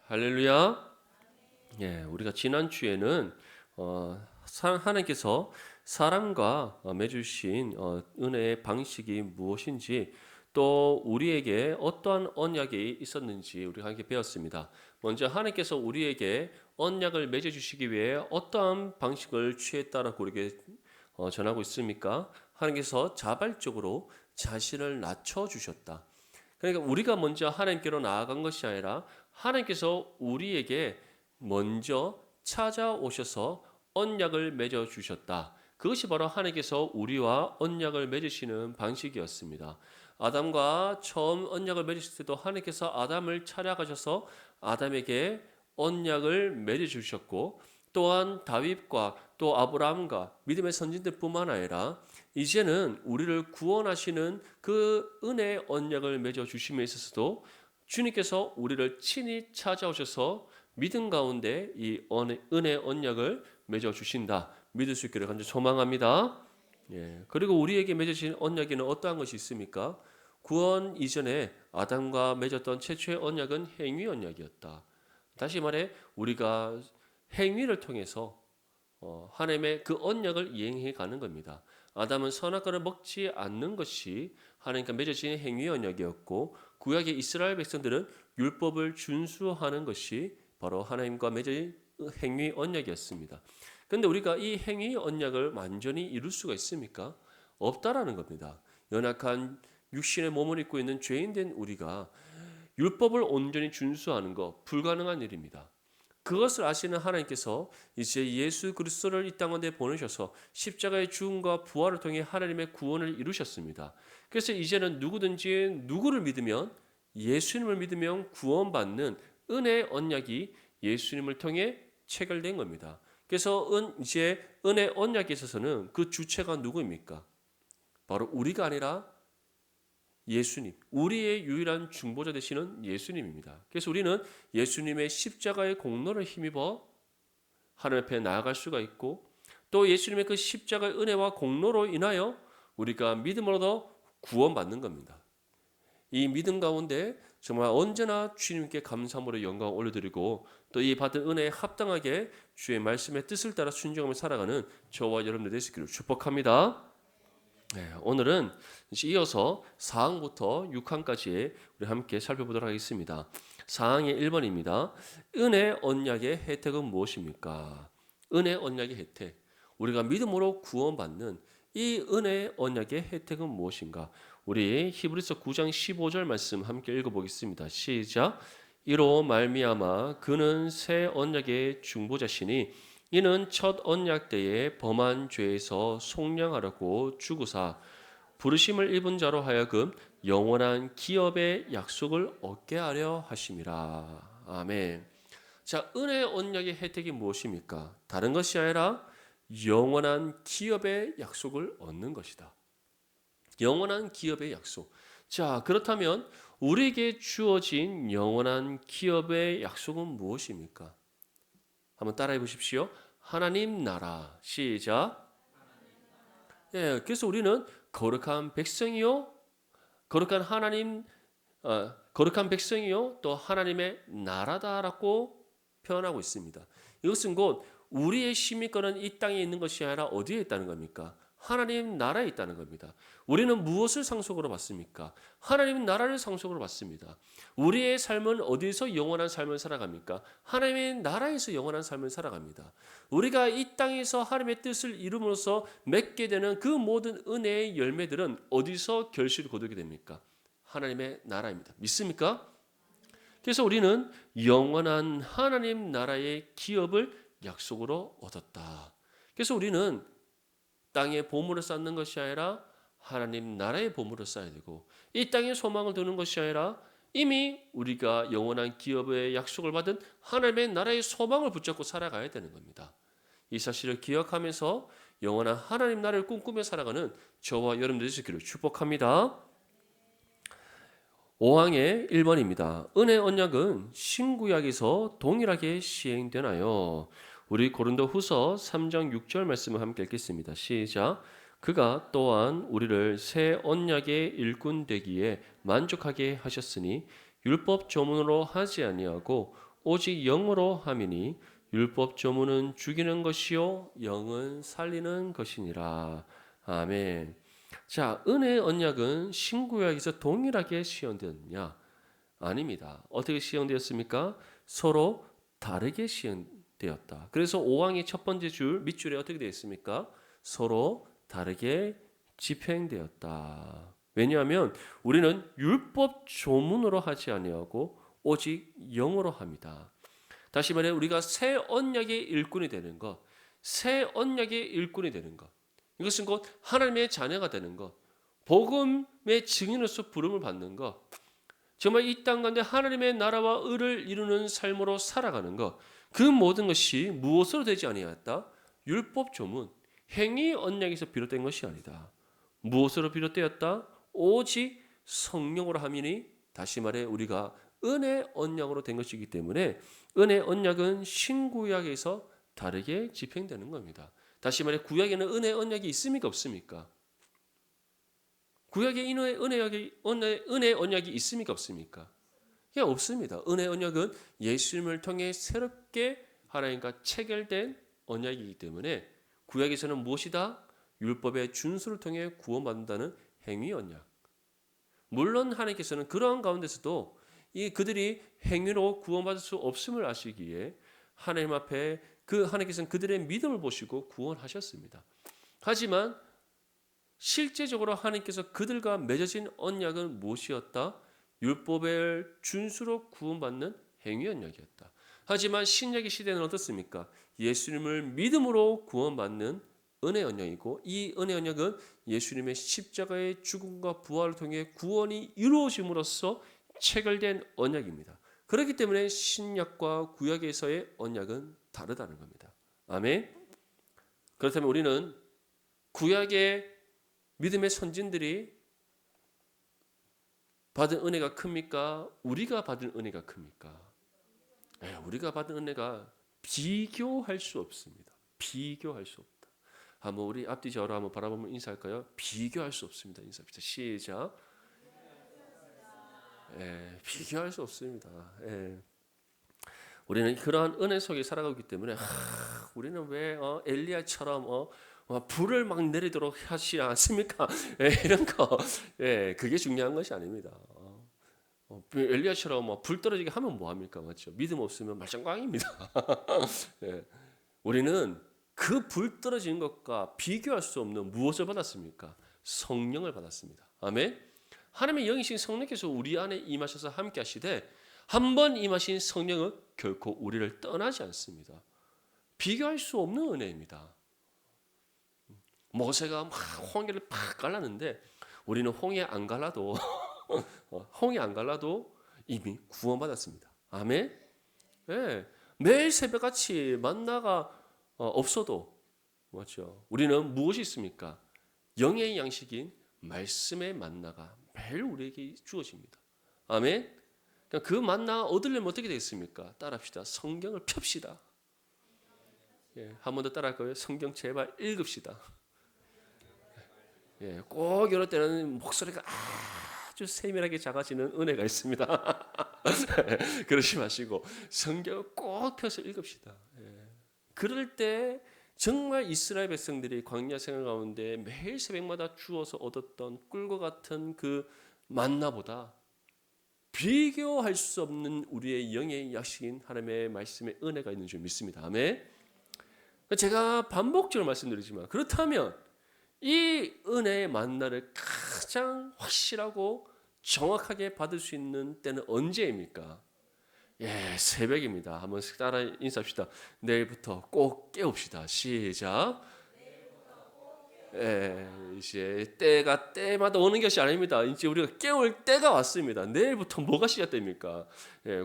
할렐루야. 예, 우리가 지난 주에는 하나님께서 사람과 맺으신 은혜의 방식이 무엇인지 또 우리에게 어떠한 언약이 있었는지 우리가 함께 배웠습니다. 먼저 하나님께서 우리에게 언약을 맺어 주시기 위해 어떠한 방식을 취했다라고 우리에게 전하고 있습니까? 하나님께서 자발적으로 자신을 낮춰 주셨다. 그러니까 우리가 먼저 하나님께로 나아간 것이 아니라 하나님께서 우리에게 먼저 찾아오셔서 언약을 맺어 주셨다. 그것이 바로 하나님께서 우리와 언약을 맺으시는 방식이었습니다. 아담과 처음 언약을 맺으실 때도 하나님께서 아담을 찾아가셔서 아담에게 언약을 맺어 주셨고, 또한 다윗과 또 아브라함과 믿음의 선진들뿐만 아니라 이제는 우리를 구원하시는 그 은혜의 언약을 맺어 주심에 있어서도 주님께서 우리를 친히 찾아오셔서 믿음 가운데 이 은혜 언약을 맺어 주신다. 믿을 수 있기를 간절히 소망합니다. 예. 그리고 우리에게 맺어진 언약에는 어떠한 것이 있습니까? 구원 이전에 아담과 맺었던 최초의 언약은 행위 언약이었다. 다시 말해 우리가 행위를 통해서 하나님의 그 언약을 이행해 가는 겁니다. 아담은 선악과를 먹지 않는 것이 하나님과 맺어진 행위 언약이었고, 구약의 이스라엘 백성들은 율법을 준수하는 것이 바로 하나님과 맺어진 행위 언약이었습니다. 그런데 우리가 이 행위 언약을 완전히 이룰 수가 있습니까? 없다라는 겁니다. 연약한 육신의 몸을 입고 있는 죄인된 우리가 율법을 온전히 준수하는 것 불가능한 일입니다. 그것을 아시는 하나님께서 이제 예수 그리스도를 이 땅에 보내셔서 십자가의 죽음과 부활을 통해 하나님의 구원을 이루셨습니다. 그래서 이제는 누구든지 누구를 믿으면, 예수님을 믿으면 구원받는 은혜의 언약이 예수님을 통해 체결된 겁니다. 그래서 이제 은혜 언약에 있어서는 그 주체가 누구입니까? 바로 우리가 아니라 예수님, 우리의 유일한 중보자 되시는 예수님입니다. 그래서 우리는 예수님의 십자가의 공로를 힘입어 하나님 앞에 나아갈 수가 있고, 또 예수님의 그 십자가의 은혜와 공로로 인하여 우리가 믿음으로도 구원받는 겁니다. 이 믿음 가운데 정말 언제나 주님께 감사함으로 영광을 올려드리고, 또 이 받은 은혜에 합당하게 주의 말씀의 뜻을 따라 순종하며 살아가는 저와 여러분들 되시기를 축복합니다. 네, 오늘은 이어서 4항부터 6항까지 우리 함께 살펴보도록 하겠습니다. 4항의 1번입니다. 은혜 언약의 혜택은 무엇입니까? 은혜 언약의 혜택. 우리가 믿음으로 구원받는 이 은혜 언약의 혜택은 무엇인가? 우리 히브리서 9장 15절 말씀 함께 읽어보겠습니다. 시작. 이로 말미암아 그는 새 언약의 중보자시니 이는 첫 언약 때에 범한 죄에서 속량하라고 주구사 부르심을 입은 자로 하여금 영원한 기업의 약속을 얻게 하려 하심이라. 아멘. 자, 은혜의 언약의 혜택이 무엇입니까? 다른 것이 아니라 영원한 기업의 약속을 얻는 것이다. 영원한 기업의 약속. 자, 그렇다면 우리에게 주어진 영원한 기업의 약속은 무엇입니까? 한번 따라해 보십시오. 하나님 나라. 시작. 예, 그래서 우리는 거룩한 백성이요, 거룩한 하나님, 거룩한 백성이요, 또 하나님의 나라다라고 표현하고 있습니다. 이것은 곧 우리의 시민권은 이 땅에 있는 것이 아니라 어디에 있다는 겁니까? 하나님 나라에 있다는 겁니다. 우리는 무엇을 상속으로 받습니까? 하나님 나라를 상속으로 받습니다. 우리의 삶은 어디서 영원한 삶을 살아갑니까? 하나님의 나라에서 영원한 삶을 살아갑니다. 우리가 이 땅에서 하나님의 뜻을 이룸으로써 맺게 되는 그 모든 은혜의 열매들은 어디서 결실을 거두게 됩니까? 하나님의 나라입니다. 믿습니까? 그래서 우리는 영원한 하나님 나라의 기업을 약속으로 얻었다. 그래서 우리는 땅에 보물을 쌓는 것이 아니라 하나님 나라의 보물을 쌓아야 되고, 이 땅에 소망을 두는 것이 아니라 이미 우리가 영원한 기업의 약속을 받은 하나님의 나라의 소망을 붙잡고 살아가야 되는 겁니다. 이 사실을 기억하면서 영원한 하나님 나라를 꿈꾸며 살아가는 저와 여러분들 되시기를 축복합니다. 5항의 1번입니다. 은혜 언약은 신구약에서 동일하게 시행되나요? 우리 고린도 후서 3장 6절 말씀을 함께 읽겠습니다. 시작. 그가 또한 우리를 새 언약의 일꾼 되기에 만족하게 하셨으니 율법 조문으로 하지 아니하고 오직 영으로 함이니 율법 조문은 죽이는 것이요 영은 살리는 것이니라. 아멘. 자, 은혜의 언약은 신구약에서 동일하게 시행되었느냐? 아닙니다. 어떻게 시행되었습니까? 서로 다르게 시행되었다. 그래서 5항의 첫 번째 줄 밑줄에 어떻게 되어 있습니까? 서로 다르게 집행되었다. 왜냐하면 우리는 율법 조문으로 하지 아니하고 오직 영으로 합니다. 다시 말해 우리가 새 언약의 일꾼이 되는 것, 새 언약의 일꾼이 되는 것, 이것은 곧 하나님의 자녀가 되는 것, 복음의 증인으로서 부름을 받는 것, 정말 이 땅 가운데 하나님의 나라와 의를 이루는 삶으로 살아가는 것, 그 모든 것이 무엇으로 되지 아니하였다? 율법 조문, 행위 언약에서 비롯된 것이 아니다. 무엇으로 비롯되었다? 오직 성령으로 함이니, 다시 말해 우리가 은혜 언약으로 된 것이기 때문에 은혜 언약은 신구약에서 다르게 집행되는 겁니다. 다시 말해 구약에는 은혜 언약이 있습니까 없습니까? 구약에 은혜 언약이 있습니까 없습니까? 예, 없습니다. 은혜 언약은 예수님을 통해 새롭게 하나님과 체결된 언약이기 때문에 구약에서는 무엇이다? 율법의 준수를 통해 구원받는다는 행위 언약. 물론 하나님께서는 그러한 가운데서도 그들이 행위로 구원받을 수 없음을 아시기에 하나님 앞에 하나님께서는 그들의 믿음을 보시고 구원하셨습니다. 하지만 실제적으로 하나님께서 그들과 맺어진 언약은 무엇이었다? 율법의 준수로 구원받는 행위 언약이었다. 하지만 신약의 시대는 어떻습니까? 예수님을 믿음으로 구원받는 은혜 언약이고, 이 은혜 언약은 예수님의 십자가의 죽음과 부활을 통해 구원이 이루어짐으로써 체결된 언약입니다. 그렇기 때문에 신약과 구약에서의 언약은 다르다는 겁니다. 아멘. 그렇다면 우리는 구약의 믿음의 선진들이 받은 은혜가 큽니까? 우리가 받은 은혜가 큽니까? 네, 우리가 받은 은혜가 비교할 수 없습니다. 비교할 수 없다. 한번 우리 앞뒤 저로 한번 바라보면 인사할까요? 비교할 수 없습니다. 인사합시다. 시작. 비교할 수 없습니다. 우리는 그러한 은혜 속에 살아가고 있기 때문에 우리는 왜 엘리야처럼 불을 막 내리도록 하시지 않습니까? 이런 거, 그게 중요한 것이 아닙니다. 엘리야처럼 불 떨어지게 하면 뭐 합니까, 맞죠? 믿음 없으면 말짱광입니다. 우리는 그 불 떨어지는 것과 비교할 수 없는 무엇을 받았습니까? 성령을 받았습니다. 아멘. 하나님의 영이신 성령께서 우리 안에 임하셔서 함께 하시되 한 번 임하신 성령은 결코 우리를 떠나지 않습니다. 비교할 수 없는 은혜입니다. 모세가 막 홍해를 팍 갈랐는데 우리는 홍해 안 갈라도 홍해 안 갈라도 이미 구원받았습니다. 아멘. 매일 새벽같이 만나가 없어도 맞죠. 우리는 무엇이 있습니까? 영의 양식인 말씀의 만나가 매일 우리에게 주어집니다. 아멘. 그 만나 얻으려면 어떻게 되겠습니까? 따라합시다. 성경을 펴시다. 한 번 더 따라할 거예요. 성경 제발 읽읍시다. 꼭 이럴 때는 목소리가 아주 세밀하게 작아지는 은혜가 있습니다. 그러지 마시고 성경을 꼭 펴서 읽읍시다. 그럴 때 정말 이스라엘 백성들이 광야 생활 가운데 매일 새벽마다 주어서 얻었던 꿀과 같은 그 만나보다 비교할 수 없는 우리의 영의 약식인 하나님의 말씀의 은혜가 있는 줄 믿습니다. 아멘. 제가 반복적으로 말씀드리지만 그렇다면 이 은혜의 만나를 가장 확실하고 정확하게 받을 수 있는 때는 언제입니까? 새벽입니다. 한번 따라 인사합시다. 내일부터 꼭 깨웁시다. 시작. 이제 때마다 오는 것이 아닙니다. 이제 우리가 깨울 때가 왔습니다. 내일부터 뭐가 시작됩니까?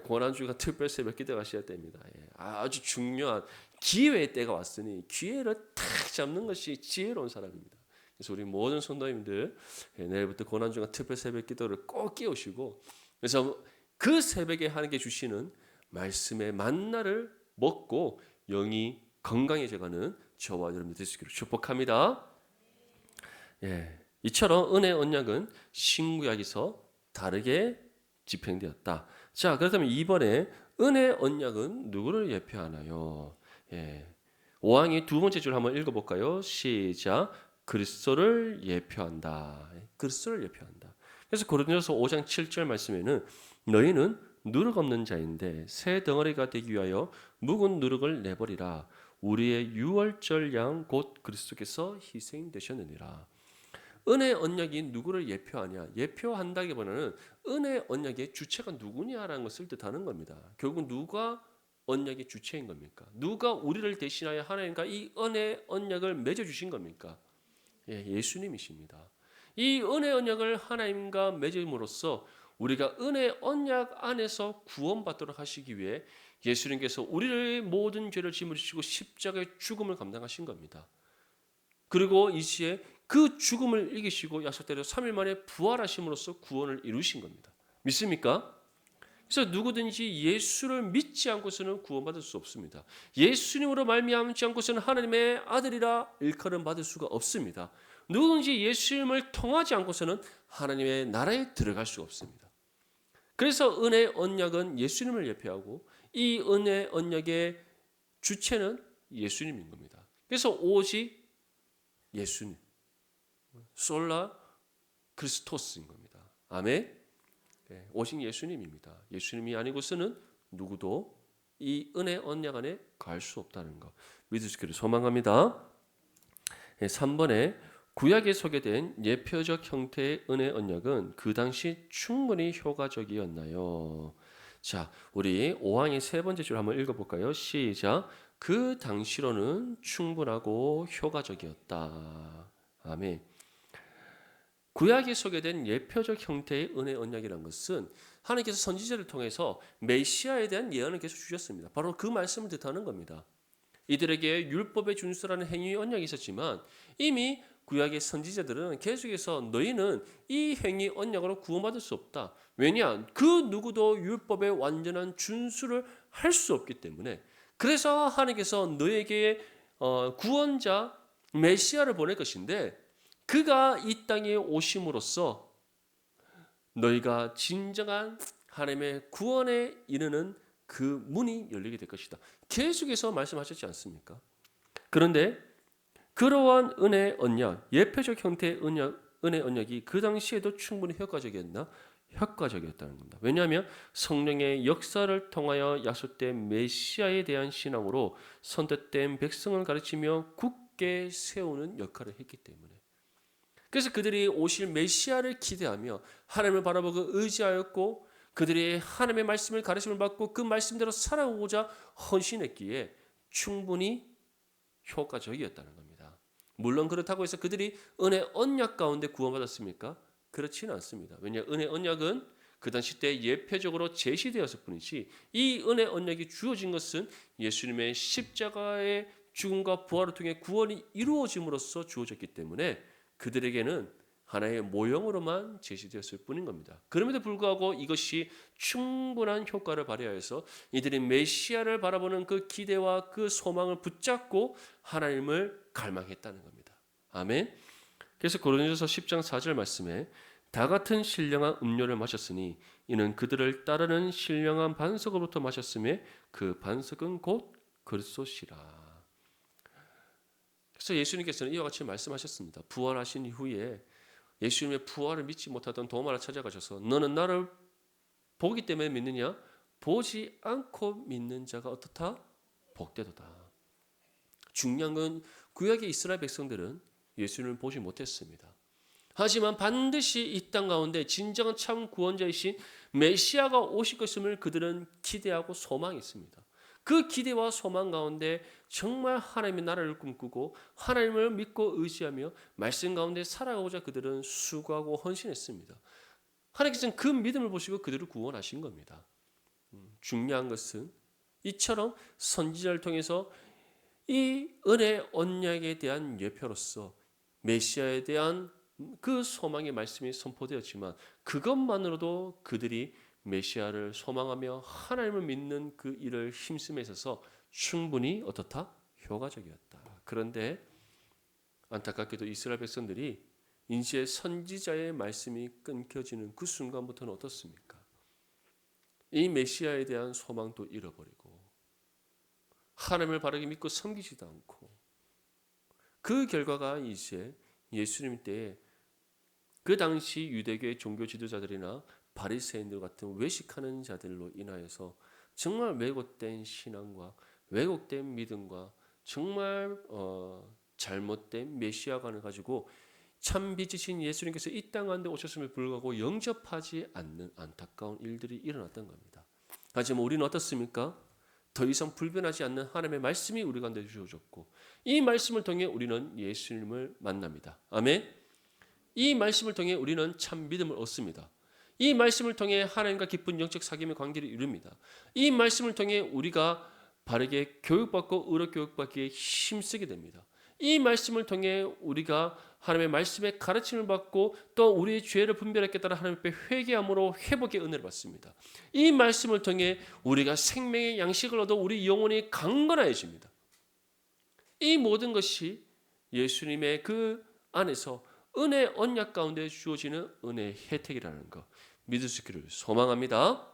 고난주가 특별 새벽 기도가 시작됩니다. 아주 중요한 기회의 때가 왔으니 기회를 탁 잡는 것이 지혜로운 사람입니다. 그래서 우리 모든 성도님들 내일부터 고난주가 특별 새벽 기도를 꼭 깨우시고, 그래서 그 새벽에 하나님께 주시는 말씀의 만나를 먹고 영이 건강해져가는 저와 여러분들 되시기를 축복합니다. 이처럼 은혜 언약은 신구약에서 다르게 집행되었다. 자, 그렇다면 이번에 은혜 언약은 누구를 예표하나요? 예. 5항의 두 번째 줄 한번 읽어볼까요? 시작. 그리스도를 예표한다. 그리스도를 예표한다. 그래서 고린도서 5장 7절 말씀에는 너희는 누룩 없는 자인데 새 덩어리가 되기 위하여 묵은 누룩을 내버리라. 우리의 유월절 양 곧 그리스도께서 희생되셨느니라. 은혜 언약이 누구를 예표하냐? 예표한다기보다는 은혜 언약의 주체가 누구냐라는 것을 뜻하는 겁니다. 결국 누가 언약의 주체인 겁니까? 누가 우리를 대신하여 하나님과 이 은혜 언약을 맺어 주신 겁니까? 예, 예수님이십니다. 이 은혜 언약을 하나님과 맺음으로써 우리가 은혜 언약 안에서 구원받도록 하시기 위해 예수님께서 우리의 모든 죄를 짊어지시고 십자가의 죽음을 감당하신 겁니다. 그리고 이시에 그 죽음을 이기시고 약속대로 3일 만에 부활하심으로써 구원을 이루신 겁니다. 믿습니까? 그래서 누구든지 예수를 믿지 않고서는 구원받을 수 없습니다. 예수님으로 말미암지 않고서는 하나님의 아들이라 일컬음 받을 수가 없습니다. 누구든지 예수님을 통하지 않고서는 하나님의 나라에 들어갈 수가 없습니다. 그래서 은혜 언약은 예수님을 예표하고 이 은혜 언약의 주체는 예수님인 겁니다. 그래서 오직 예수님, 솔라 크리스토스인 겁니다. 아멘. 네, 오직 예수님입니다. 예수님이 아니고서는 누구도 이 은혜 언약 안에 갈 수 없다는 것 믿을 수 있기를 소망합니다. 3번에 구약에 소개된 예표적 형태의 은혜 언약은 그 당시 충분히 효과적이었나요? 자, 우리 5항의 세 번째 줄 한번 읽어볼까요? 시작. 그 당시로는 충분하고 효과적이었다. 아멘. 구약에 소개된 예표적 형태의 은혜 언약이라는 것은 하나님께서 선지자를 통해서 메시아에 대한 예언을 계속 주셨습니다. 바로 그 말씀을 뜻하는 겁니다. 이들에게 율법에 준수라는 행위 언약이 있었지만 이미 구약의 선지자들은 계속해서 너희는 이 행위 언약으로 구원받을 수 없다. 왜냐? 그 누구도 율법의 완전한 준수를 할 수 없기 때문에 그래서 하나님께서 너에게 구원자 메시아를 보낼 것인데 그가 이 땅에 오심으로써 너희가 진정한 하나님의 구원에 이르는 그 문이 열리게 될 것이다. 계속해서 말씀하셨지 않습니까? 그런데 그러한 은혜 언약, 예표적 형태의 은혜 언약이 그 당시에도 충분히 효과적이었나? 효과적이었다는 겁니다. 왜냐하면 성령의 역사를 통하여 약속된 메시아에 대한 신앙으로 선택된 백성을 가르치며 굳게 세우는 역할을 했기 때문에 그래서 그들이 오실 메시아를 기대하며 하나님을 바라보고 의지하였고 그들이 하나님의 말씀을 가르침을 받고 그 말씀대로 살아오고자 헌신했기에 충분히 효과적이었다는 겁니다. 물론 그렇다고 해서 그들이 은혜 언약 가운데 구원받았습니까? 그렇지는 않습니다. 왜냐 은혜 언약은 그 당시 때 예표적으로 제시되었을 뿐이지 이 은혜 언약이 주어진 것은 예수님의 십자가의 죽음과 부활을 통해 구원이 이루어짐으로써 주어졌기 때문에 그들에게는 하나의 모형으로만 제시되었을 뿐인 겁니다. 그럼에도 불구하고 이것이 충분한 효과를 발휘하여서 이들이 메시아를 바라보는 그 기대와 그 소망을 붙잡고 하나님을 갈망했다는 겁니다. 아멘. 그래서 고린도서 10장 4절 말씀에 다 같은 신령한 음료를 마셨으니 이는 그들을 따르는 신령한 반석으로부터 마셨음에 그 반석은 곧 그리스도시라. 그래서 예수님께서는 이와 같이 말씀하셨습니다. 부활하신 이후에 예수님의 부활을 믿지 못하던 도마를 찾아가셔서 너는 나를 보기 때문에 믿느냐? 보지 않고 믿는 자가 어떻다? 복되도다. 중요한 건 구약의 이스라엘 백성들은 예수님을 보지 못했습니다. 하지만 반드시 이 땅 가운데 진정한 참 구원자이신 메시아가 오실 것임을 그들은 기대하고 소망했습니다. 그 기대와 소망 가운데 정말 하나님의 나라를 꿈꾸고 하나님을 믿고 의지하며 말씀 가운데 살아가고자 그들은 수고하고 헌신했습니다. 하나님께서는 그 믿음을 보시고 그들을 구원하신 겁니다. 중요한 것은 이처럼 선지자를 통해서 이 은혜 언약에 대한 예표로서 메시아에 대한 그 소망의 말씀이 선포되었지만 그것만으로도 그들이 메시아를 소망하며 하나님을 믿는 그 일을 힘쓰에 있어서 충분히 어떻다? 효과적이었다. 그런데 안타깝게도 이스라엘 백성들이 이제 선지자의 말씀이 끊겨지는 그 순간부터는 어떻습니까? 이 메시아에 대한 소망도 잃어버리고 하나님을 바르게 믿고 섬기지도 않고 그 결과가 이제 예수님 때에 그 당시 유대교의 종교 지도자들이나 바리새인들 같은 외식하는 자들로 인하여서 정말 왜곡된 신앙과 왜곡된 믿음과 정말 잘못된 메시아관을 가지고 참 빛이신 예수님께서 이 땅 가운데 오셨음을 불구하고 영접하지 않는 안타까운 일들이 일어났던 겁니다. 하지만 우리는 어떻습니까? 더 이상 불변하지 않는 하나님의 말씀이 우리 가운데 주어졌고 이 말씀을 통해 우리는 예수님을 만납니다. 아멘. 이 말씀을 통해 우리는 참 믿음을 얻습니다. 이 말씀을 통해 하나님과 깊은 영적 사귐의 관계를 이룹니다. 이 말씀을 통해 우리가 바르게 교육받고 의로 교육받기에 힘쓰게 됩니다. 이 말씀을 통해 우리가 하나님의 말씀의 가르침을 받고 또 우리의 죄를 분별했기에 따라 하나님 앞에 회개함으로 회복의 은혜를 받습니다. 이 말씀을 통해 우리가 생명의 양식을 얻어 우리 영혼이 강건해집니다. 이 모든 것이 예수님의 그 안에서 은혜 언약 가운데 주어지는 은혜의 혜택이라는 것 믿을 수 있기를 소망합니다.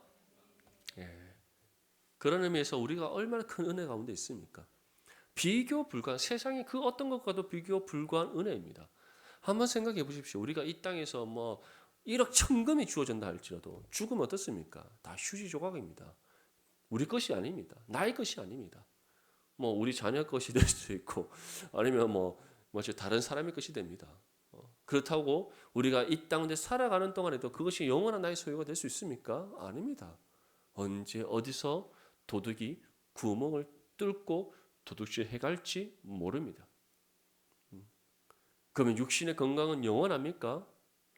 그런 의미에서 우리가 얼마나 큰 은혜 가운데 있습니까? 비교 불가한 세상의 그 어떤 것과도 비교 불가한 은혜입니다. 한번 생각해 보십시오. 우리가 이 땅에서 뭐 1억 천금이 주어진다 할지라도 죽으면 어떻습니까? 다 휴지 조각입니다. 우리 것이 아닙니다. 나의 것이 아닙니다. 뭐 우리 자녀 것이 될 수도 있고 아니면 뭐 다른 사람의 것이 됩니다. 그렇다고 우리가 이 땅에 살아가는 동안에도 그것이 영원한 나의 소유가 될 수 있습니까? 아닙니다. 언제 어디서 도둑이 구멍을 뚫고 도둑질 해갈지 모릅니다. 그러면 육신의 건강은 영원합니까?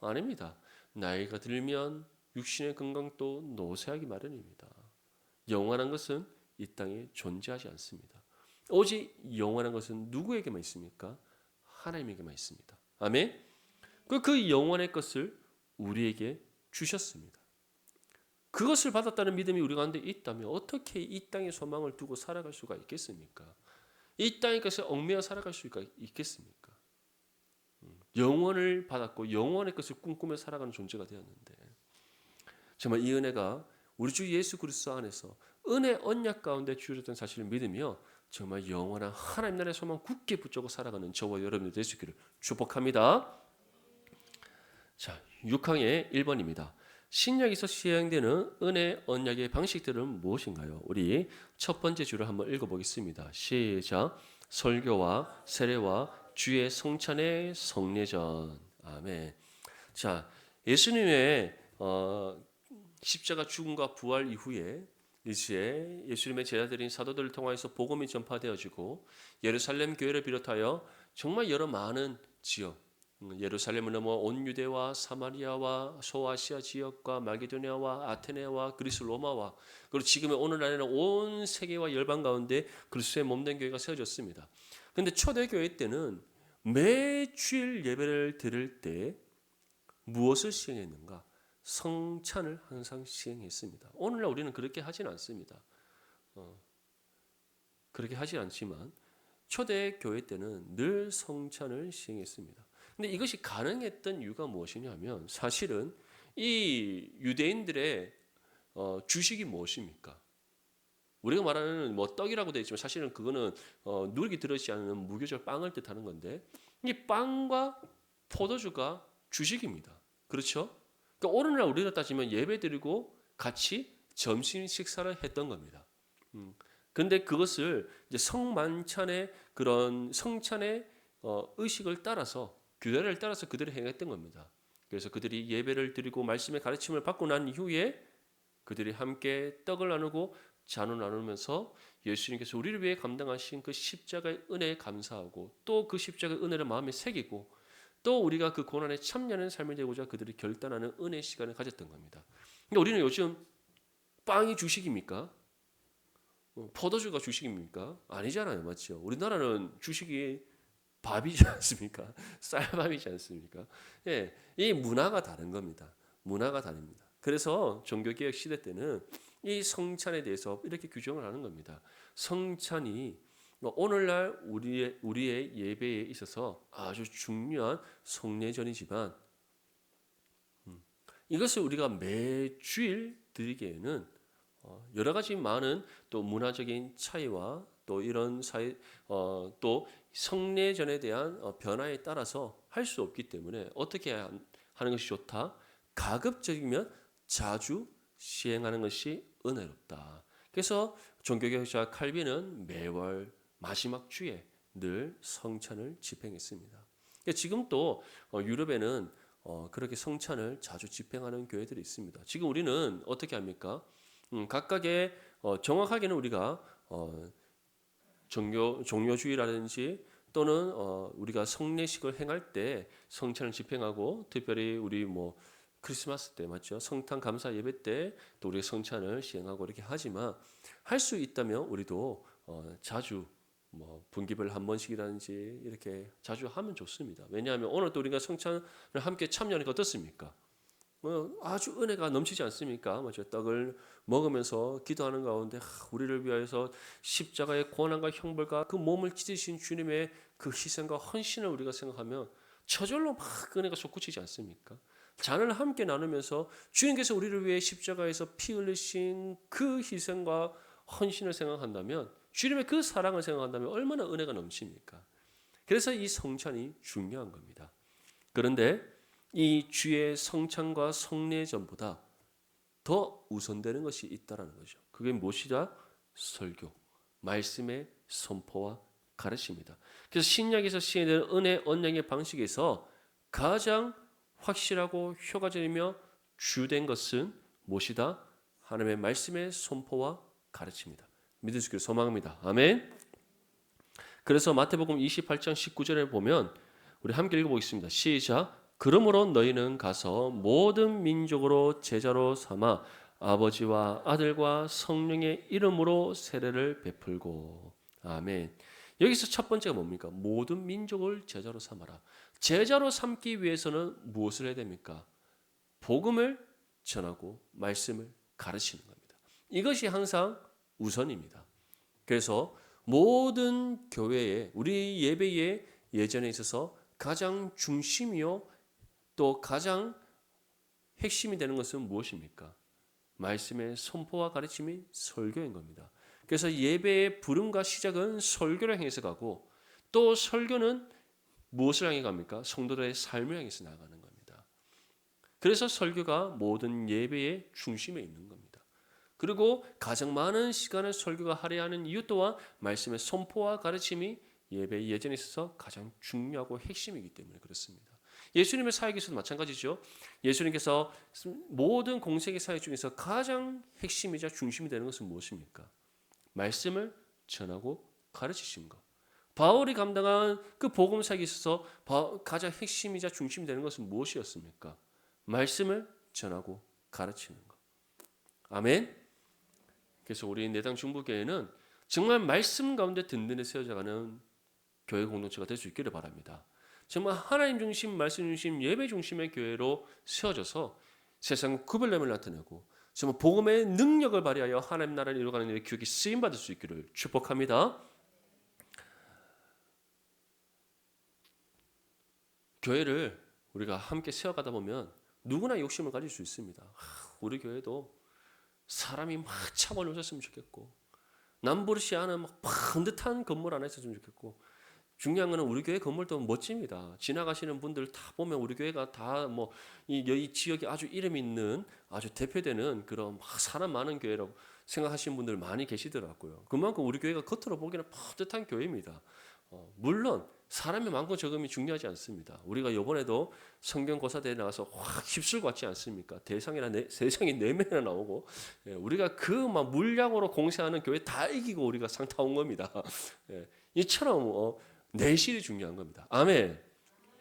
아닙니다. 나이가 들면 육신의 건강도 노쇠하기 마련입니다. 영원한 것은 이 땅에 존재하지 않습니다. 오직 영원한 것은 누구에게만 있습니까? 하나님에게만 있습니다. 아멘. 그 영원의 것을 우리에게 주셨습니다. 그것을 받았다는 믿음이 우리 가운데 있다면 어떻게 이 땅의 소망을 두고 살아갈 수가 있겠습니까? 이 땅의 것에 얽매여 살아갈 수가 있겠습니까? 영원을 받았고 영원의 것을 꿈꾸며 살아가는 존재가 되었는데 정말 이 은혜가 우리 주 예수 그리스도 안에서 은혜 언약 가운데 주어졌던 사실을 믿으며 정말 영원한 하나님 나라의 소망 굳게 붙잡고 살아가는 저와 여러분들 될 수 있기를 축복합니다. 자, 6항의 1번입니다. 신약에서 시행되는 은혜 언약의 방식들은 무엇인가요? 우리 첫 번째 줄을 한번 읽어보겠습니다. 시작. 설교와 세례와 주의 성찬의 성례전. 아멘. 자, 예수님의 십자가 죽음과 부활 이후에 이제 예수님의 제자들인 사도들을 통하여서 복음이 전파되어지고 예루살렘 교회를 비롯하여 정말 여러 많은 지역 예루살렘을 넘어 온 유대와 사마리아와 소아시아 지역과 마게도니아와 아테네와 그리스 로마와 그리고 지금의 오늘날에는 온 세계와 열방 가운데 그리스도의 몸된 교회가 세워졌습니다. 그런데 초대교회 때는 매 주일 예배를 드릴 때 무엇을 시행했는가? 성찬을 항상 시행했습니다. 오늘날 우리는 그렇게 하진 않습니다. 그렇게 하지 않지만 초대교회 때는 늘 성찬을 시행했습니다. 근데 이것이 가능했던 이유가 무엇이냐면 사실은 이 유대인들의 주식이 무엇입니까? 우리가 말하는 뭐 떡이라고 되어 있지만 사실은 그거는 누룩이 들어있지 않은 무교절 빵을 뜻하는 건데 이 빵과 포도주가 주식입니다. 그렇죠? 그러니까 오늘날 우리가 따지면 예배드리고 같이 점심 식사를 했던 겁니다. 그런데 그것을 이제 성만찬의 그런 성찬의 의식을 따라서 규례를 따라서 그들이 행했던 겁니다. 그래서 그들이 예배를 드리고 말씀의 가르침을 받고 난 이후에 그들이 함께 떡을 나누고 잔을 나누면서 예수님께서 우리를 위해 감당하신 그 십자가의 은혜에 감사하고 또 그 십자가의 은혜를 마음에 새기고 또 우리가 그 고난에 참여하는 삶이 되고자 그들이 결단하는 은혜의 시간을 가졌던 겁니다. 그러니까 우리는 요즘 빵이 주식입니까? 포도주가 주식입니까? 아니잖아요. 맞죠? 우리나라는 주식이 밥이지 않습니까? 쌀밥이지 않습니까? 예, 이 문화가 다른 겁니다. 문화가 다릅니다. 그래서 종교개혁 시대 때는 이 성찬에 대해서 이렇게 규정을 하는 겁니다. 성찬이 오늘날 우리의 예배에 있어서 아주 중요한 성례전이지만 이것을 우리가 매주일 드리기에는 여러 가지 많은 또 문화적인 차이와 또 이런 사회 또 성례전에 대한 변화에 따라서 할 수 없기 때문에 어떻게 하는 것이 좋다? 가급적이면 자주 시행하는 것이 은혜롭다. 그래서 종교개혁자 칼빈은 매월 마지막 주에 늘 성찬을 집행했습니다. 지금 또 유럽에는 그렇게 성찬을 자주 집행하는 교회들이 있습니다. 지금 우리는 어떻게 합니까? 각각의 정확하게는 우리가 종료주의라든지 또는 우리가 성례식을 행할 때 성찬을 집행하고 특별히 우리 뭐 크리스마스 때 맞죠? 성탄 감사 예배 때 또 우리가 성찬을 시행하고 이렇게 하지만 할 수 있다면 우리도 자주 뭐 분기별 한 번씩이라든지 이렇게 자주 하면 좋습니다. 왜냐하면 오늘 또 우리가 성찬을 함께 참여하니까 어떻습니까? 아주 은혜가 넘치지 않습니까? 맞죠? 떡을 먹으면서 기도하는 가운데 우리를 위하여서 십자가의 고난과 형벌과 그 몸을 찢으신 주님의 그 희생과 헌신을 우리가 생각하면 저절로 막 은혜가 솟구치지 않습니까? 잔을 함께 나누면서 주님께서 우리를 위해 십자가에서 피 흘리신 그 희생과 헌신을 생각한다면 주님의 그 사랑을 생각한다면 얼마나 은혜가 넘칩니까? 그래서 이 성찬이 중요한 겁니다. 그런데 이 주의 성찬과 성례전보다 더 우선되는 것이 있다라는 거죠. 그게 무엇이다? 설교, 말씀의 선포와 가르침입니다. 그래서 신약에서 시행되는 은혜 언양의 방식에서 가장 확실하고 효과적이며 주된 것은 무엇이다? 하나님의 말씀의 선포와 가르침입니다. 믿을 수 있기를 소망합니다. 아멘. 그래서 마태복음 28장 19절에 보면 우리 함께 읽어보겠습니다. 시작. 그러므로 너희는 가서 모든 민족으로 제자로 삼아 아버지와 아들과 성령의 이름으로 세례를 베풀고. 아멘. 여기서 첫 번째가 뭡니까? 모든 민족을 제자로 삼아라. 제자로 삼기 위해서는 무엇을 해야 됩니까? 복음을 전하고 말씀을 가르치는 겁니다. 이것이 항상 우선입니다. 그래서 모든 교회에 우리 예배의 예전에 있어서 가장 중심이요 또 가장 핵심이 되는 것은 무엇입니까? 말씀의 선포와 가르침이 설교인 겁니다. 그래서 예배의 부름과 시작은 설교를 향해서 가고 또 설교는 무엇을 향해 갑니까? 성도들의 삶을 향해서 나가는 겁니다. 그래서 설교가 모든 예배의 중심에 있는 겁니다. 그리고 가장 많은 시간을 설교가 할애하는 이유 또한 말씀의 선포와 가르침이 예배의 예전에 있어서 가장 중요하고 핵심이기 때문에 그렇습니다. 예수님의 사역에서도 마찬가지죠. 예수님께서 모든 공생의 사역 중에서 가장 핵심이자 중심이 되는 것은 무엇입니까? 말씀을 전하고 가르치신 것. 바울이 감당한 그 복음 사역에 있어서 가장 핵심이자 중심이 되는 것은 무엇이었습니까? 말씀을 전하고 가르치는 것. 아멘. 그래서 우리 내당 중부교회는 정말 말씀 가운데 든든히 세워져가는 교회 공동체가 될 수 있기를 바랍니다. 정말 하나님 중심, 말씀 중심, 예배 중심의 교회로 세워져서 세상 구별됨을 나타내고 정말 복음의 능력을 발휘하여 하나님 나라를 이루어가는 일에 귀하게 쓰임받을 수 있기를 축복합니다. 교회를 우리가 함께 세워가다 보면 누구나 욕심을 가질 수 있습니다. 우리 교회도 사람이 막 차고 넘쳤으면 좋겠고 남부르시 않은 막 반듯한 건물 안에 있었으면 좋겠고 중요한 거는 우리 교회 건물도 멋집니다. 지나가시는 분들 다 보면 우리 교회가 다 뭐 이 지역에 아주 이름 있는 아주 대표되는 그런 막 사람 많은 교회라고 생각하시는 분들 많이 계시더라고요. 그만큼 우리 교회가 겉으로 보기에는 반듯한 교회입니다. 물론 사람이 많고 적음이 중요하지 않습니다. 우리가 이번에도 성경고사대회 나가서 확 휩쓸고 왔지 않습니까? 세상에 4명이나 나오고 우리가 그 막 물량으로 공세하는 교회 다 이기고 우리가 상 타온 겁니다. 이처럼 내실이 중요한 겁니다. 아멘.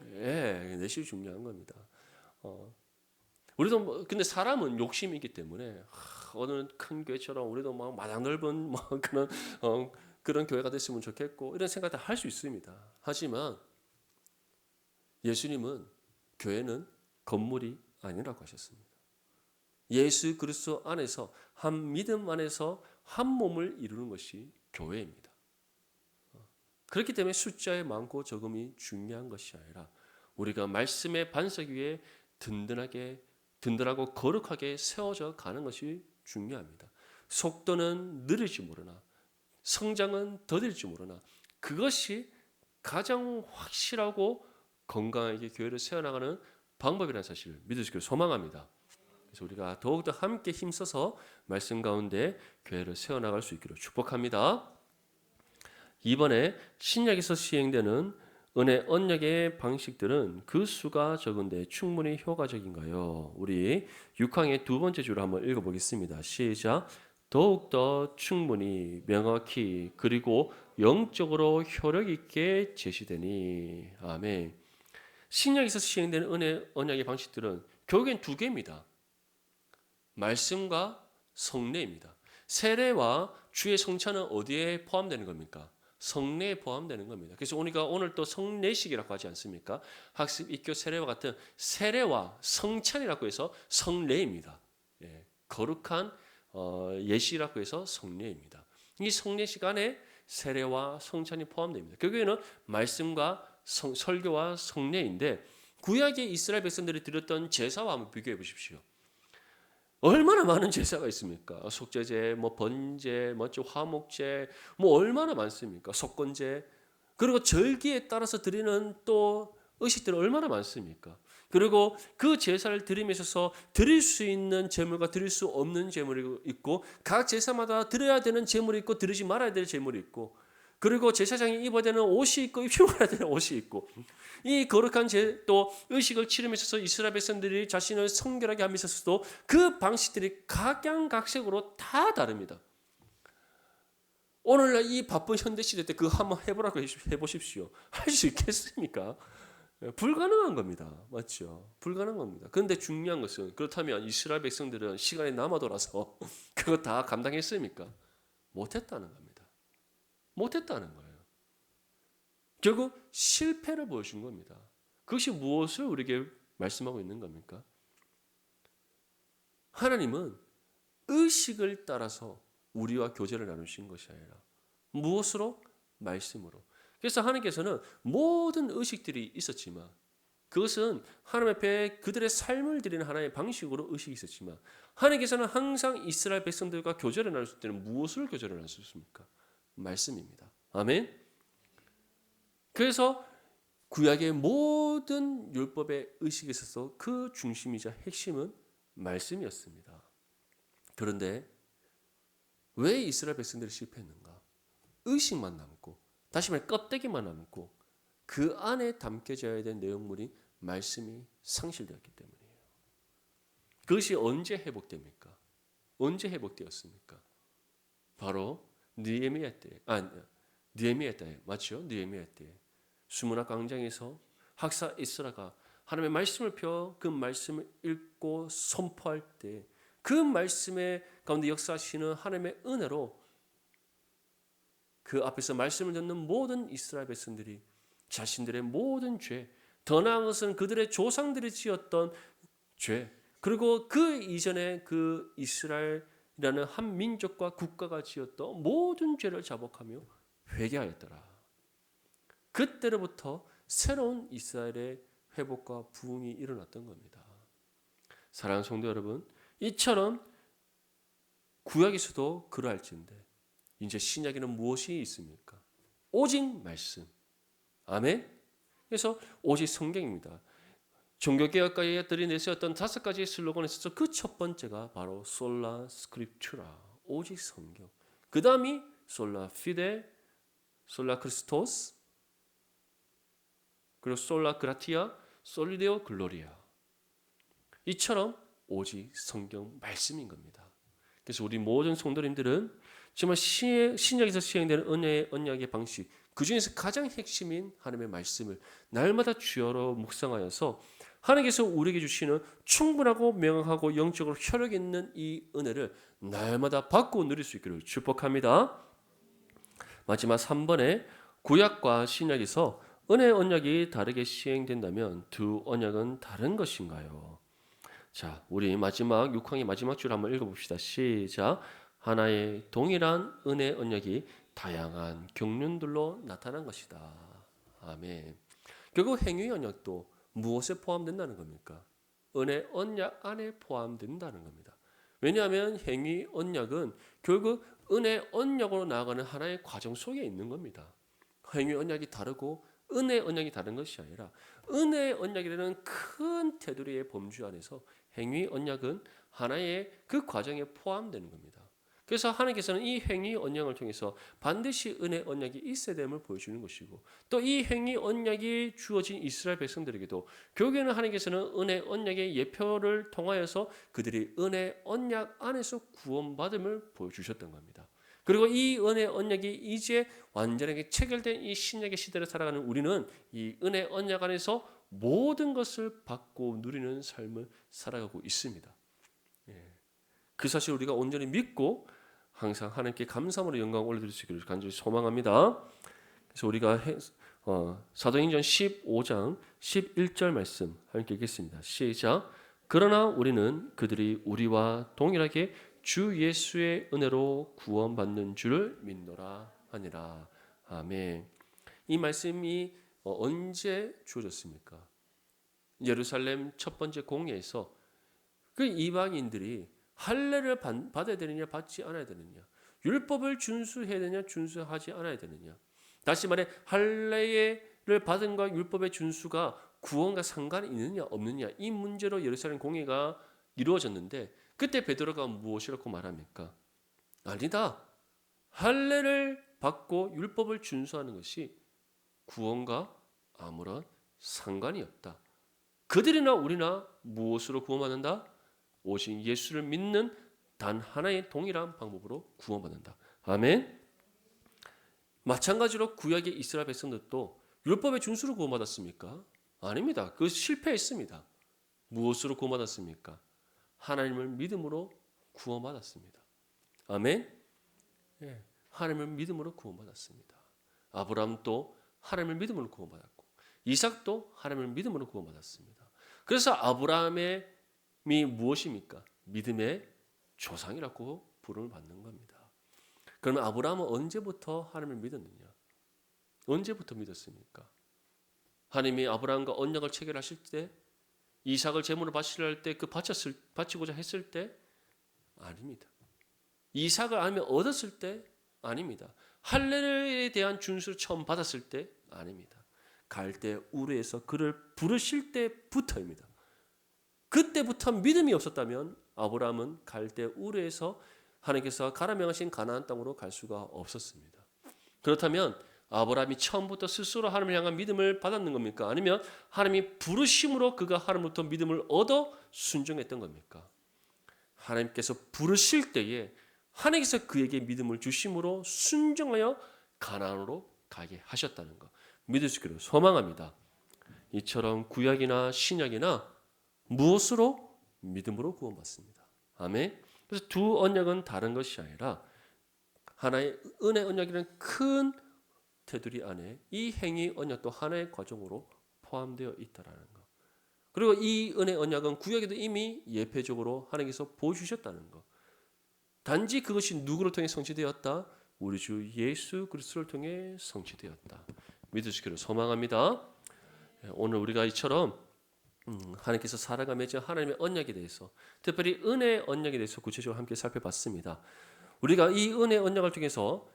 내실이 중요한 겁니다. 우리도 근데 사람은 욕심이 있기 때문에 어느 큰 교회처럼 우리도 막 마당 넓은 뭐 그런 교회가 됐으면 좋겠고 이런 생각 다 할 수 있습니다. 하지만 예수님은 교회는 건물이 아니라고 하셨습니다. 예수 그리스도 안에서 한 믿음 안에서 한 몸을 이루는 것이 교회입니다. 그렇기 때문에 숫자의 많고 적음이 중요한 것이 아니라 우리가 말씀의 반석 위에 든든하고 거룩하게 세워져 가는 것이 중요합니다. 속도는 느릴지 모르나 성장은 더딜지 모르나 그것이 가장 확실하고 건강하게 교회를 세워나가는 방법이라는 사실을 믿을 수 있기를 소망합니다. 그래서 우리가 더욱더 함께 힘써서 말씀 가운데 교회를 세워나갈 수 있기를 축복합니다. 이번에 신약에서 시행되는 은혜 언약의 방식들은 그 수가 적은데 충분히 효과적인가요? 우리 6항의 두 번째 줄을 한번 읽어보겠습니다. 시작. 더욱더 충분히 명확히 그리고 영적으로 효력 있게 제시되니. 아멘. 신약에서 시행되는 은혜 언약의 방식들은 결국엔 두 개입니다. 말씀과 성례입니다. 세례와 주의 성찬은 어디에 포함되는 겁니까? 성례에 포함되는 겁니다. 그래서 우리가 오늘 또 성례식이라고 하지 않습니까? 학습, 입교, 세례와 같은 세례와 성찬이라고 해서 성례입니다. 예, 거룩한 예시라고 해서 성례입니다. 이 성례식 안에 세례와 성찬이 포함됩니다. 결국에는 말씀과 설교와 성례인데 구약의 이스라엘 백성들이 드렸던 제사와 한번 비교해 보십시오. 얼마나 많은 제사가 있습니까? 속죄제, 번제, 화목제, 얼마나 많습니까? 속건제. 그리고 절기에 따라서 드리는 또 의식들은 얼마나 많습니까? 그리고 그 제사를 드림에 있어서 드릴 수 있는 제물과 드릴 수 없는 제물이 있고 각 제사마다 드려야 되는 제물이 있고 드리지 말아야 될 제물이 있고 그리고 제사장이 입어야 되는 옷이 있고 입지 말아야 되는 옷이 있고 이 거룩한 또 의식을 치름에 있어서 이스라엘 백성들이 자신을 성결하게 함에 있어서도 그 방식들이 각양각색으로 다 다릅니다. 오늘날 이 바쁜 현대시대 때 그거 한번 해보라고 해보십시오. 할 수 있겠습니까? 불가능한 겁니다. 맞죠? 불가능한 겁니다. 그런데 중요한 것은 그렇다면 이스라엘 백성들은 시간이 남아 돌아서 그거 다 감당했습니까? 못했다는 겁니다. 못했다는 거예요. 결국 실패를 보여준 겁니다. 그것이 무엇을 우리에게 말씀하고 있는 겁니까? 하나님은 의식을 따라서 우리와 교제를 나누신 것이 아니라 무엇으로? 말씀으로. 그래서 하나님께서는 모든 의식들이 있었지만 그것은 하나님 앞에 그들의 삶을 드리는 하나의 방식으로 의식이 있었지만 하나님께서는 항상 이스라엘 백성들과 교제를 나눌 때는 무엇을 교제를 나누셨습니까? 말씀입니다. 아멘. 그래서 구약의 모든 율법의 의식에 있어서 그 중심이자 핵심은 말씀이었습니다. 그런데 왜 이스라엘 백성들이 실패했는가? 의식만 남고 다시 말해 껍데기만 남고 그 안에 담겨져야 될 내용물이 말씀이 상실되었기 때문이에요. 그것이 언제 회복됩니까? 언제 회복되었습니까? 바로 느헤미야 때, 느헤미야 때 맞죠? 느헤미야 때 수문학 광장에서 학사 에스라가 하나님의 말씀을 펴 그 말씀을 읽고 선포할 때 그 말씀의 가운데 역사하시는 하나님의 은혜로 그 앞에서 말씀을 듣는 모든 이스라엘 백성들이 자신들의 모든 죄, 더 나은 것은 그들의 조상들이 지었던 죄, 그리고 그 이전에 그 이스라엘이라는 한 민족과 국가가 지었던 모든 죄를 자복하며 회개하였더라. 그때로부터 새로운 이스라엘의 회복과 부흥이 일어났던 겁니다. 사랑하는 성도 여러분, 이처럼 구약에서도 그러할진데 이제 신약에는 무엇이 있습니까? 오직 말씀. 아멘. 그래서 오직 성경입니다. 종교개혁가들이 내세웠던 5가지의 슬로건에 있어서 그 첫 번째가 바로 솔라 스크립투라, 오직 성경. 그 다음이 솔라 피데, 솔라 크리스토스, 그리고 솔라 그라티아, 솔리데오 글로리아. 이처럼 오직 성경 말씀인 겁니다. 그래서 우리 모든 성도님들은 정말 신약에서 시행되는 은혜의 언약의 방식, 그 중에서 가장 핵심인 하나님의 말씀을 날마다 주여로 묵상하여서 하나님께서 우리에게 주시는 충분하고 명확하고 영적으로 혈력 있는 이 은혜를 날마다 받고 누릴 수 있기를 축복합니다. 마지막 3번에 구약과 신약에서 은혜 언약이 다르게 시행된다면 두 언약은 다른 것인가요? 자, 우리 마지막 6항의 마지막 줄 한번 읽어봅시다. 시작. 하나의 동일한 은혜 언약이 다양한 경륜들로 나타난 것이다. 아멘. 결국 행위 언약도 무엇에 포함된다는 겁니까? 은혜 언약 안에 포함된다는 겁니다. 왜냐하면 행위 언약은 결국 은혜 언약으로 나아가는 하나의 과정 속에 있는 겁니다. 행위 언약이 다르고 은혜 언약이 다른 것이 아니라 은혜 언약이라는 큰 테두리의 범주 안에서 행위 언약은 하나의 그 과정에 포함되는 겁니다. 그래서 하나님께서는 이 행위 언약을 통해서 반드시 은혜 언약이 있어야 됨을 보여주는 것이고, 또 이 행위 언약이 주어진 이스라엘 백성들에게도 결국에는 하나님께서는 은혜 언약의 예표를 통하여서 그들이 은혜 언약 안에서 구원받음을 보여주셨던 겁니다. 그리고 이 은혜 언약이 이제 완전하게 체결된 이 신약의 시대를 살아가는 우리는 이 은혜 언약 안에서 모든 것을 받고 누리는 삶을 살아가고 있습니다. 그 사실 우리가 온전히 믿고 항상 하나님께 감사함으로 영광을 올려드릴 수 있기를 간절히 소망합니다. 그래서 우리가 사도행전 15장 11절 말씀 함께 읽겠습니다. 시작. 그러나 우리는 그들이 우리와 동일하게 주 예수의 은혜로 구원받는 줄을 믿노라 하니라. 아멘. 이 말씀이 언제 주어졌습니까? 예루살렘 첫 번째 공예에서 그 이방인들이 할례를 받아야 되느냐 받지 않아야 되느냐, 율법을 준수해야 되느냐 준수하지 않아야 되느냐, 다시 말해 할례를 받은과 율법의 준수가 구원과 상관이 있느냐 없느냐, 이 문제로 예루살렘 공예가 이루어졌는데 그때 베드로가 무엇이라고 말합니까? 아니다. 할례를 받고 율법을 준수하는 것이 구원과 아무런 상관이 없다. 그들이나 우리나 무엇으로 구원받는다? 오직 예수를 믿는 단 하나의 동일한 방법으로 구원받는다. 아멘. 마찬가지로 구약의 이스라엘 백성들도 율법의 준수로 구원받았습니까? 아닙니다. 그 실패했습니다. 무엇으로 구원받았습니까? 하나님을 믿음으로 구원받았습니다. 아멘. 예, 하나님을 믿음으로 구원받았습니다. 아브라함도 하나님을 믿음으로 구원받았고 이삭도 하나님을 믿음으로 구원받았습니다. 그래서 아브라함의 무엇입니까? 믿음의 조상이라고 부름을 받는 겁니다. 그러면 아브라함은 언제부터 하나님을 믿었느냐? 언제부터 믿었습니까? 하나님이 아브라함과 언약을 체결하실 때, 이삭을 제물로 바치려 할 때, 바치고자 했을 때? 아닙니다. 이삭을 하나님이 얻었을 때? 아닙니다. 할례에 대한 준수를 처음 받았을 때? 아닙니다. 갈대 우르에서 그를 부르실 때부터입니다. 그때부터 믿음이 없었다면 아브라함은 갈대 우르에서 하나님께서 가라 명하신 가나안 땅으로 갈 수가 없었습니다. 그렇다면 아브라함이 처음부터 스스로 하나님을 향한 믿음을 받았는 겁니까? 아니면 하나님이 부르심으로 그가 하나님부터 믿음을 얻어 순종했던 겁니까? 하나님께서 부르실 때에 하나님께서 그에게 믿음을 주심으로 순종하여 가나안으로 가게 하셨다는 것, 믿을 수 있기를 소망합니다. 이처럼 구약이나 신약이나 무엇으로? 믿음으로 구원받습니다. 아멘. 그래서 두 언약은 다른 것이 아니라 하나의 은혜 언약이라는 큰 테두리 안에 이 행위 언약도 하나의 과정으로 포함되어 있다라는 것. 그리고 이 은혜 언약은 구약에도 이미 예표적으로 하나님께서 보여주셨다는 것. 단지 그것이 누구를 통해 성취되었다? 우리 주 예수 그리스도를 통해 성취되었다. 믿을 수 있기를 소망합니다. 오늘 우리가 이처럼 하나님께서 살아가며 하나님의 언약에 대해서, 특별히 은혜의 언약에 대해서 구체적으로 함께 살펴봤습니다. 우리가 이 은혜의 언약을 통해서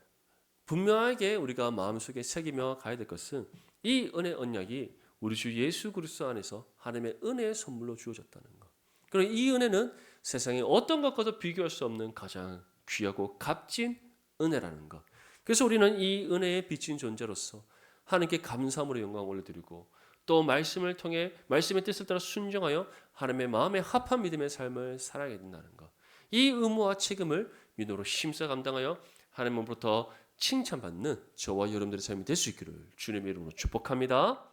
분명하게 우리가 마음속에 새기며 가야 될 것은 이 은혜의 언약이 우리 주 예수 그리스도 안에서 하나님의 은혜의 선물로 주어졌다는 것. 그리고 이 은혜는 세상에 어떤 것과도 비교할 수 없는 가장 귀하고 값진 은혜라는 것. 그래서 우리는 이 은혜에 비친 존재로서 하나님께 감사함으로 영광을 올려드리고, 또 말씀을 통해 말씀의 뜻을 따라 순종하여 하나님의 마음에 합한 믿음의 삶을 살아가야 된다는 것. 이 의무와 책임을 믿음으로 힘써 감당하여 하나님으로부터 칭찬받는 저와 여러분들의 삶이 될 수 있기를 주님의 이름으로 축복합니다.